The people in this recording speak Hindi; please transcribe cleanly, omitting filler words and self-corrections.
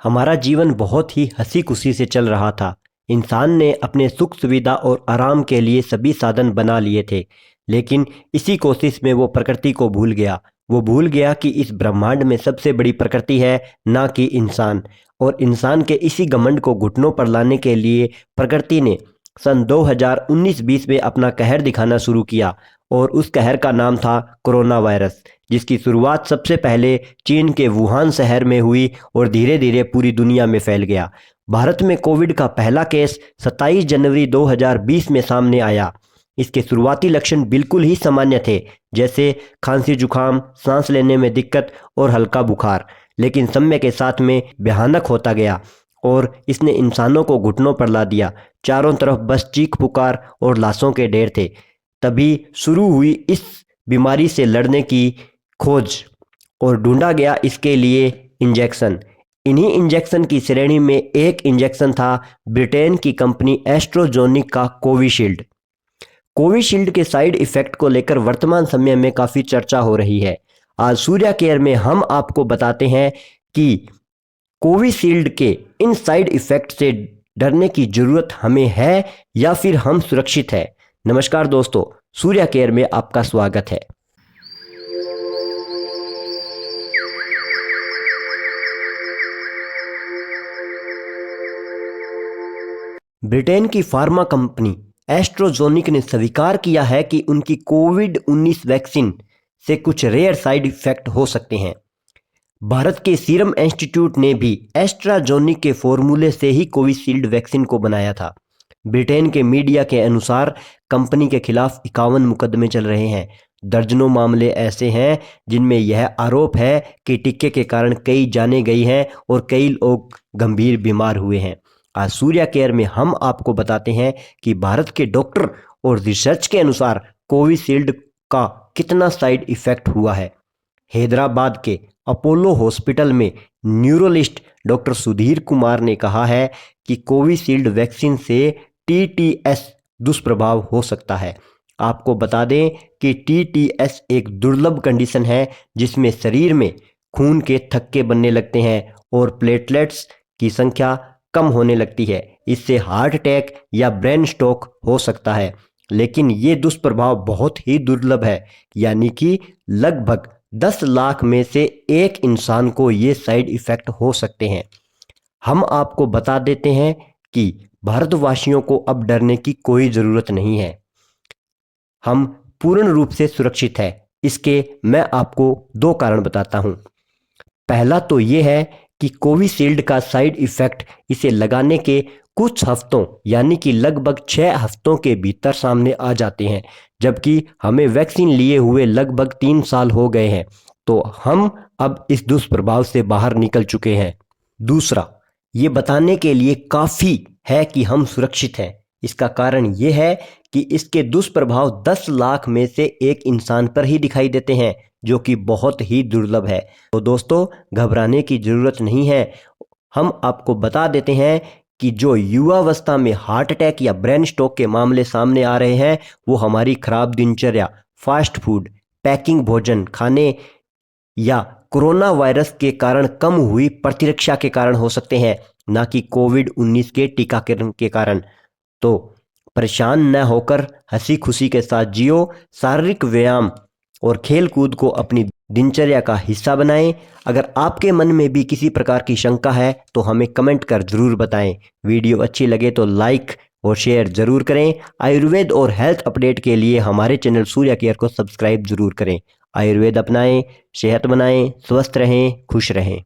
हमारा जीवन बहुत ही हंसी खुशी से चल रहा था। इंसान ने अपने सुख सुविधा और आराम के लिए सभी साधन बना लिए थे, लेकिन इसी कोशिश में वो प्रकृति को भूल गया। वो भूल गया कि इस ब्रह्मांड में सबसे बड़ी प्रकृति है, ना कि इंसान। और इंसान के इसी घमंड को घुटनों पर लाने के लिए प्रकृति ने सन 2019-20 में अपना कहर दिखाना शुरू किया, और उस कहर का नाम था कोरोना वायरस, जिसकी शुरुआत सबसे पहले चीन के वुहान शहर में हुई और धीरे धीरे पूरी दुनिया में फैल गया। भारत में कोविड का पहला केस 27 जनवरी 2020 में सामने आया। इसके शुरुआती लक्षण बिल्कुल ही सामान्य थे, जैसे खांसी जुकाम, सांस लेने में दिक्कत और हल्का बुखार। लेकिन समय के साथ में भयानक होता गया और इसने इंसानों को घुटनों पर ला दिया। चारों तरफ बस चीख पुकार और लाशों के ढेर थे। तभी शुरू हुई इस बीमारी से लड़ने की खोज और ढूंढा गया इसके लिए इंजेक्शन। इन्हीं इंजेक्शन की श्रेणी में एक इंजेक्शन था ब्रिटेन की कंपनी एस्ट्राजेनेका का कोविशील्ड। कोविशील्ड के साइड इफेक्ट को लेकर वर्तमान समय में काफ़ी चर्चा हो रही है। आज सूर्या केयर में हम आपको बताते हैं कि कोविशील्ड के इन साइड इफेक्ट से डरने की ज़रूरत हमें है या फिर हम सुरक्षित है। नमस्कार दोस्तों, सूर्या केयर में आपका स्वागत है। ब्रिटेन की फार्मा कंपनी एस्ट्राजेनेका ने स्वीकार किया है कि उनकी कोविड-19 वैक्सीन से कुछ रेयर साइड इफेक्ट हो सकते हैं। भारत के सीरम इंस्टीट्यूट ने भी एस्ट्राजेनेका के फॉर्मूले से ही कोविशील्ड वैक्सीन को बनाया था। ब्रिटेन के मीडिया के अनुसार कंपनी के खिलाफ 51 मुकदमे चल रहे हैं। दर्जनों मामले ऐसे हैं जिनमें यह आरोप है कि टीके के कारण कई जानें गई हैं और कई लोग गंभीर बीमार हुए हैं। आज सूर्या केयर में हम आपको बताते हैं कि भारत के डॉक्टर और रिसर्च के अनुसार कोविशील्ड का कितना साइड इफेक्ट हुआ है। हैदराबाद के अपोलो हॉस्पिटल में न्यूरोलॉजिस्ट डॉक्टर सुधीर कुमार ने कहा है कि कोविशील्ड वैक्सीन से टीटीएस दुष्प्रभाव हो सकता है। आपको बता दें कि टीटीएस एक दुर्लभ कंडीशन है जिसमें शरीर में खून के थक्के बनने लगते हैं और प्लेटलेट्स की संख्या कम होने लगती है। इससे हार्ट अटैक या ब्रेन स्ट्रोक हो सकता है, लेकिन ये दुष्प्रभाव बहुत ही दुर्लभ है, यानी कि लगभग 10 लाख में से एक इंसान को ये साइड इफ़ेक्ट हो सकते हैं। हम आपको बता देते हैं कि भारतवासियों को अब डरने की कोई ज़रूरत नहीं है। हम पूर्ण रूप से सुरक्षित हैं। इसके मैं आपको 2 कारण बताता हूँ। पहला तो ये है कि कोविशील्ड का साइड इफ़ेक्ट इसे लगाने के कुछ हफ्तों यानी कि लगभग 6 हफ्तों के भीतर सामने आ जाते हैं, जबकि हमें वैक्सीन लिए हुए लगभग 3 साल हो गए हैं। तो हम अब इस दुष्प्रभाव से बाहर निकल चुके हैं। दूसरा, ये बताने के लिए काफ़ी है कि हम सुरक्षित हैं। इसका कारण ये है कि इसके दुष्प्रभाव 10 लाख में से एक इंसान पर ही दिखाई देते हैं, जो कि बहुत ही दुर्लभ है। तो दोस्तों, घबराने की ज़रूरत नहीं है। हम आपको बता देते हैं कि जो युवावस्था में हार्ट अटैक या ब्रेन स्ट्रोक के मामले सामने आ रहे हैं, वो हमारी खराब दिनचर्या, फास्ट फूड, पैकिंग भोजन खाने या कोरोना वायरस के कारण कम हुई प्रतिरक्षा के कारण हो सकते हैं, ना कि कोविड-19 के टीकाकरण के कारण। तो परेशान न होकर हंसी खुशी के साथ जियो। शारीरिक व्यायाम और खेल कूद को अपनी दिनचर्या का हिस्सा बनाएं। अगर आपके मन में भी किसी प्रकार की शंका है तो हमें कमेंट कर ज़रूर बताएं। वीडियो अच्छी लगे तो लाइक और शेयर ज़रूर करें। आयुर्वेद और हेल्थ अपडेट के लिए हमारे चैनल सूर्या केयर को सब्सक्राइब ज़रूर करें। आयुर्वेद अपनाएं, सेहत बनाएं, स्वस्थ रहें, खुश रहें।